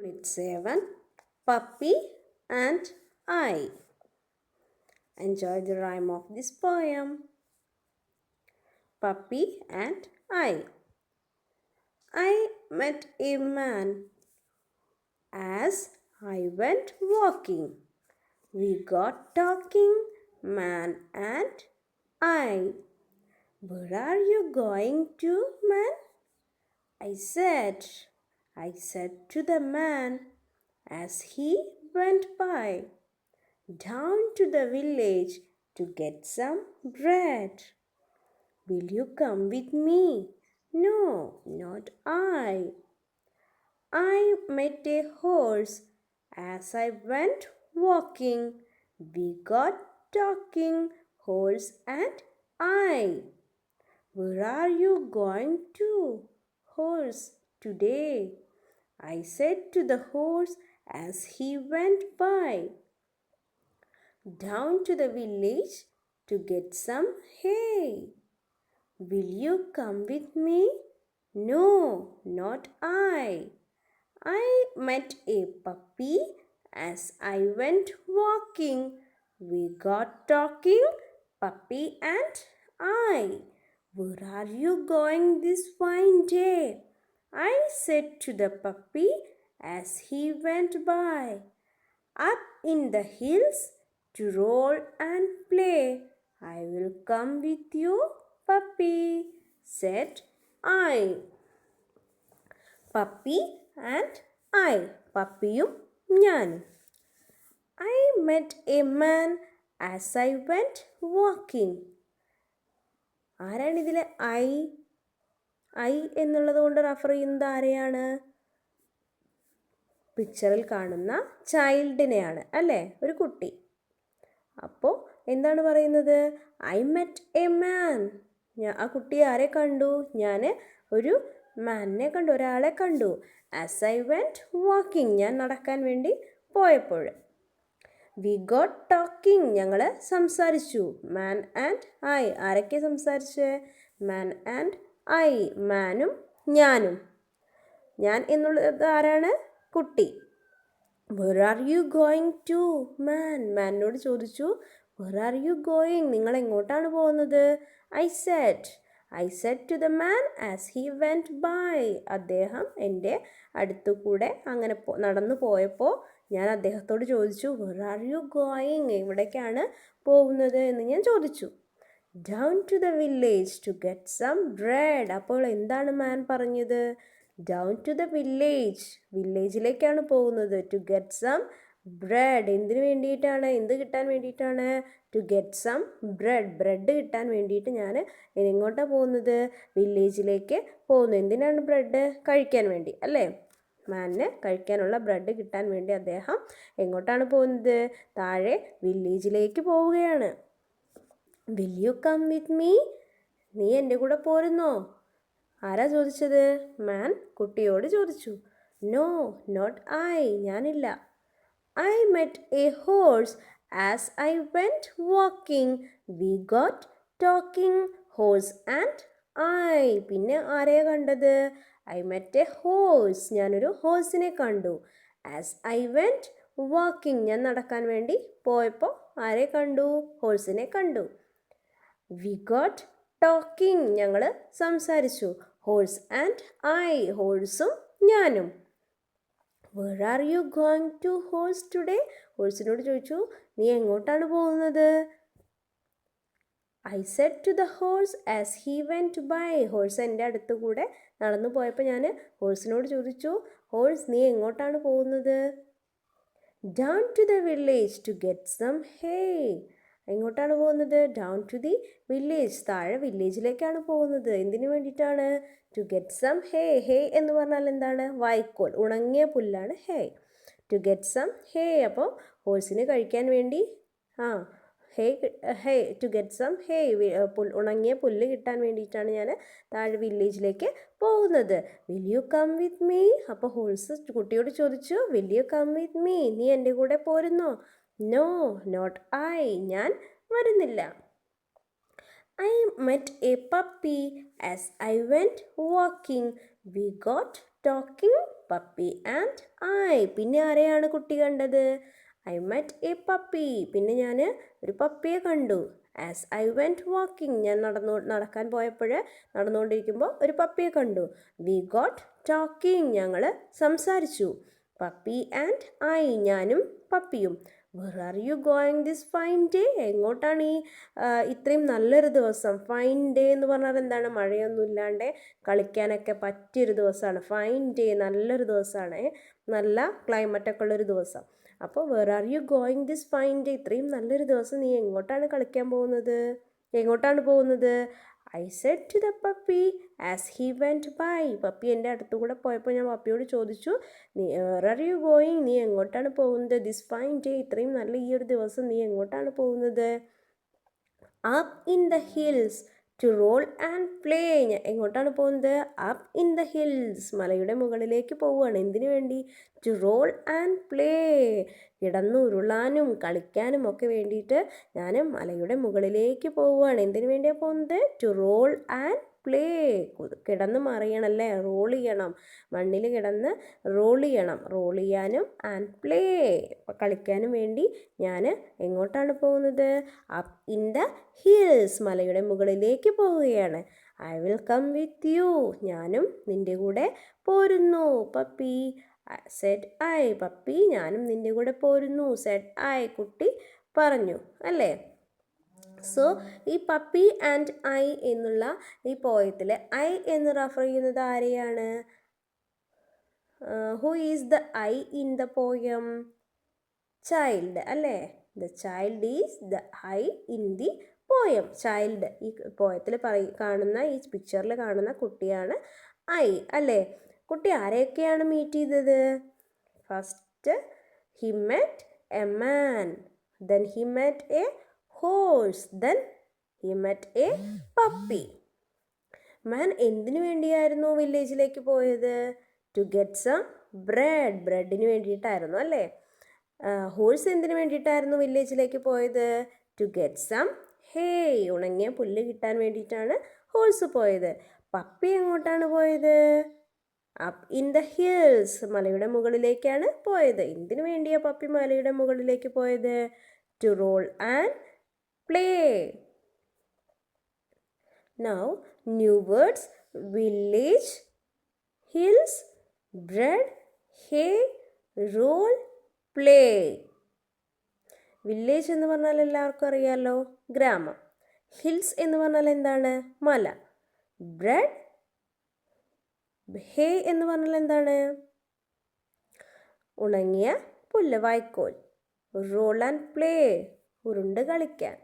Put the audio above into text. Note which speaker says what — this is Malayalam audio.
Speaker 1: Unit 7 Puppy and I. Enjoy the rhyme of this poem. Puppy and I. I met a man as I went walking. We got talking, man and I. Where are you going to, man? I said to the man as he went by, down to the village to get some bread. Will you come with me? No, not I. I met a horse as I went walking. We got talking, horse and I. Where are you going to, horse, today? I said to the horse as he went by, down to the village to get some hay. Will you come with me? No, not I. I met a puppy as I went walking. We got talking, puppy and I. Where are you going this fine day? I said to the puppy as he went by, up in the hills to roll and play. I will come with you, puppy, said I. Puppy and I. പപ്പിയും ഞാനും. I met a man as I went walking. ആരാണിതിലെ ഐ എന്നുള്ളത് കൊണ്ട് റെഫർ ചെയ്യുന്നത് ആരെയാണ്? പിക്ചറിൽ കാണുന്ന ചൈൽഡിനെയാണ് അല്ലേ, ഒരു കുട്ടി. അപ്പോൾ എന്താണ് പറയുന്നത്? ഐ മെറ്റ് എ മാൻ. ആ കുട്ടി ആരെ കണ്ടു? ഞാൻ ഒരു മാനിനെ കണ്ടു, ഒരാളെ കണ്ടു. ആസ് ഐ വെൻറ്റ് വാക്കിംഗ്, ഞാൻ നടക്കാൻ വേണ്ടി പോയപ്പോൾ. വി ഗോട്ട് ടോക്കിംഗ്, ഞങ്ങൾ സംസാരിച്ചു. മാൻ ആൻഡ് ഐ, ആരൊക്കെ സംസാരിച്ച്? മാൻ ആൻഡ് ഐ, മാനും ഞാനും. ഞാൻ എന്നുള്ളത് ആരാണ്? കുട്ടി. Where are you going to, man, മാനിനോട് ചോദിച്ചു. വെർ ആർ യു ഗോയിങ്, നിങ്ങൾ എങ്ങോട്ടാണ് പോകുന്നത്? I said to the man as he went by, അദ്ദേഹം എൻ്റെ അടുത്തു കൂടെ അങ്ങനെ നടന്നു പോയപ്പോൾ ഞാൻ അദ്ദേഹത്തോട് ചോദിച്ചു, വെർ ആർ യു ഗോയിങ്, എവിടേക്കാണ് പോകുന്നത് എന്ന് ഞാൻ ചോദിച്ചു. Down to the village to get some bread, അപ്പോൾ എന്താണ് മാൻ പറഞ്ഞത്? ഡൗൺ ടു ദ വില്ലേജ്, വില്ലേജിലേക്കാണ് പോകുന്നത്. ടു ഗെറ്റ് സം ബ്രെഡ്, എന്തിനു വേണ്ടിയിട്ടാണ്? എന്ത് കിട്ടാൻ വേണ്ടിയിട്ടാണ്? ടു ഗെറ്റ് സം ബ്രെഡ് കിട്ടാൻ വേണ്ടിയിട്ട് ഞാൻ എങ്ങോട്ടാണ് പോകുന്നത്? വില്ലേജിലേക്ക് പോകുന്നു. എന്തിനാണ് ബ്രെഡ്? കഴിക്കാൻ വേണ്ടി അല്ലേ? മാനിന് കഴിക്കാനുള്ള ബ്രെഡ് കിട്ടാൻ വേണ്ടി അദ്ദേഹം എങ്ങോട്ടാണ് പോകുന്നത്? താഴെ വില്ലേജിലേക്ക് പോവുകയാണ്. Will you come with me, നീ എൻ്റെ കൂടെ പോരുന്നോ? ആരാ ചോദിച്ചത്? മാൻ കുട്ടിയോട് ചോദിച്ചു. നോ, നോട്ട് ഐ, ഞാനില്ല. I met a horse as I went walking. We got talking, horse and I. പിന്നെ ആരെയാ കണ്ടത്? I met a horse, ഞാനൊരു ഹോഴ്സിനെ കണ്ടു. ആസ് ഐ വെൻറ്റ് വാക്കിംഗ്, ഞാൻ നടക്കാൻ വേണ്ടി പോയപ്പോൾ ആരെ കണ്ടു? ഹോഴ്സിനെ കണ്ടു. വി ഗോട്ട് ടോക്കിംഗ്, ഞങ്ങൾ സംസാരിച്ചു. ഹോഴ്സ് ആൻഡ് ഐ, ഹോഴ്സും ഞാനും. Where are you going to horse today, ഹോഴ്സിനോട് ചോദിച്ചു, നീ എങ്ങോട്ടാണ് പോകുന്നത്? I said to the horse as he went by, horse എൻ്റെ അടുത്ത് കൂടെ നടന്നു പോയപ്പോൾ ഞാൻ ഹോഴ്സിനോട് ചോദിച്ചു, ഹോഴ്സ് നീ എങ്ങോട്ടാണ് പോകുന്നത്? Down to the village to get some hay, എങ്ങോട്ടാണ് പോകുന്നത്? ഡൗൺ ടു ദി വില്ലേജ്, താഴെ വില്ലേജിലേക്കാണ് പോകുന്നത്. എന്തിനു വേണ്ടിയിട്ടാണ്? To get some hay. Hay എന്ന് പറഞ്ഞാൽ എന്താണ്? വൈക്കോൽ, ഉണങ്ങിയ പുല്ലാണ് hay. To get some hay, അപ്പോൾ ഹോഴ്സിന് കഴിക്കാൻ വേണ്ടി hay to get some hay, ഉണങ്ങിയ പുല്ല് കിട്ടാൻ വേണ്ടിയിട്ടാണ് ഞാൻ താഴെ വില്ലേജിലേക്ക് പോകുന്നത്. Will you come with me, അപ്പോൾ ഹോഴ്സ് കുട്ടിയോട് ചോദിച്ചു, will you come with me, നീ എൻ്റെ കൂടെ പോരുന്നോ? നോ, നോട്ട് ഐ, ഞാൻ വരുന്നില്ല. I met a puppy as I went walking. We got talking, puppy and I. പിന്നെ ആരെയാണ് കുട്ടി കണ്ടത്? I met a puppy. പിന്നെ ഞാൻ ഒരു പപ്പിയെ കണ്ടു. As I went walking. ഞാൻ നടക്കാൻ നടന്നുകൊണ്ടിരിക്കുമ്പോൾ ഒരു പപ്പിയെ കണ്ടു. We got talking. ഞങ്ങൾ സംസാരിച്ചു. Puppy and I. ഞാനും പപ്പിയും. Where are you going this fine day. എങ്ങോട്ടാണ് ഈ ഇത്രയും നല്ലൊരു ദിവസം? ഫൈൻ ഡേ എന്ന് പറഞ്ഞാൽ എന്താണ്? മഴയൊന്നും ഇല്ലാണ്ട് കളിക്കാനൊക്കെ പറ്റിയൊരു ദിവസമാണ്. ഫൈൻ ഡേ, നല്ലൊരു ദിവസമാണ്, നല്ല ക്ലൈമറ്റൊക്കെ ഉള്ളൊരു ദിവസം. അപ്പോൾ where are you going this fine day. ഇത്രയും നല്ലൊരു ദിവസം നീ എങ്ങോട്ടാണ് കളിക്കാൻ പോകുന്നത്? എങ്ങോട്ടാണ് പോകുന്നത്? I said to the puppy as he went by. Puppy എൻ്റെ അടുത്തുകൂടെ പോയപ്പോൾ ഞാൻ പപ്പിയോട് ചോദിച്ചു, വെർ ആർ യു ഗോയിങ്. നീ എങ്ങോട്ടാണ് പോകുന്നത്? This fine day. ഇത്രയും നല്ല ഈ ഒരു ദിവസം നീ എങ്ങോട്ടാണ് പോകുന്നത്? Up in the hills to roll and play. എങ്ങോട്ടാണ് പോകുന്നത്? Up in the hills. മലയുടെ മുകളിലേക്ക് പോവുകയാണ്. എന്തിനു വേണ്ടി? To roll and play. കിടന്നുരുളാനും കളിക്കാനും ഒക്കെ വേണ്ടിയിട്ട് ഞാൻ മലയുടെ മുകളിലേക്ക് പോവുകയാണ്. എന്തിനു വേണ്ടിയാണ് പോകുന്നത്? To roll and play. കിടന്ന് മറിയണമല്ലേ, റോൾ ചെയ്യണം. മണ്ണിൽ കിടന്ന് റോൾ ചെയ്യണം. റോൾ ചെയ്യാനും ആൻഡ് പ്ലേ, കളിക്കാനും വേണ്ടി ഞാൻ എങ്ങോട്ടാണ് പോകുന്നത്? Up in the hills. മലയുടെ മുകളിലേക്ക് പോവുകയാണ്. I will come with you. ഞാനും നിൻ്റെ കൂടെ പോരുന്നു. Puppy said I. പപ്പി ഞാനും നിൻ്റെ കൂടെ പോരുന്നു. Said I. കുട്ടി പറഞ്ഞു അല്ലേ? സോ ഈ പപ്പി ആൻഡ് ഐ എന്നുള്ള ഈ പോയത്തിൽ ഐ എന്ന് റെഫർ ചെയ്യുന്നത് ആരെയാണ്? Who is the I in the poem? Child അല്ലേ? The child is the I in the poem. Child ഈ പോയത്തിൽ കാണുന്ന, ഈ പിക്ചറിൽ കാണുന്ന കുട്ടിയാണ് ഐ അല്ലേ? കുട്ടി ആരെയൊക്കെയാണ് മീറ്റ് ചെയ്തത്? First he met a man, then he met a horse, then he met a puppy. Man എന്തിനു വേണ്ടിയായിരുന്നു വില്ലേജിലേക്ക് പോയത്? To get some bread. ബ്രെഡിന് വേണ്ടിയിട്ടായിരുന്നു അല്ലേ? ഹോഴ്സ് എന്തിനു വേണ്ടിയിട്ടായിരുന്നു വില്ലേജിലേക്ക് പോയത്? To get some hay. ഉണങ്ങിയ പുല്ല് കിട്ടാൻ വേണ്ടിയിട്ടാണ് ഹോഴ്സ് പോയത്. പപ്പി എങ്ങോട്ടാണ് പോയത്? Up in the hills. മലയുടെ മുകളിലേക്കാണ് പോയത്. എന്തിനു വേണ്ടിയാണ് പപ്പി മലയുടെ മുകളിലേക്ക് പോയത്? To roll and play. Now new words: village, hills, bread, hay, roll, play. Village എന്ന് പറഞ്ഞാൽ എല്ലാവർക്കും അറിയാമല്ലോ, ഗ്രാമം. ഹിൽസ് എന്ന് പറഞ്ഞാൽ എന്താണ്? മല. ബ്രെഡ്, ഹേ എന്ന് പറഞ്ഞാൽ എന്താണ്? ഉണങ്ങിയ പുല്ല്, വൈക്കോൽ. റോൾ ആൻഡ് പ്ലേ, ഉരുണ്ട് കളിക്കാൻ.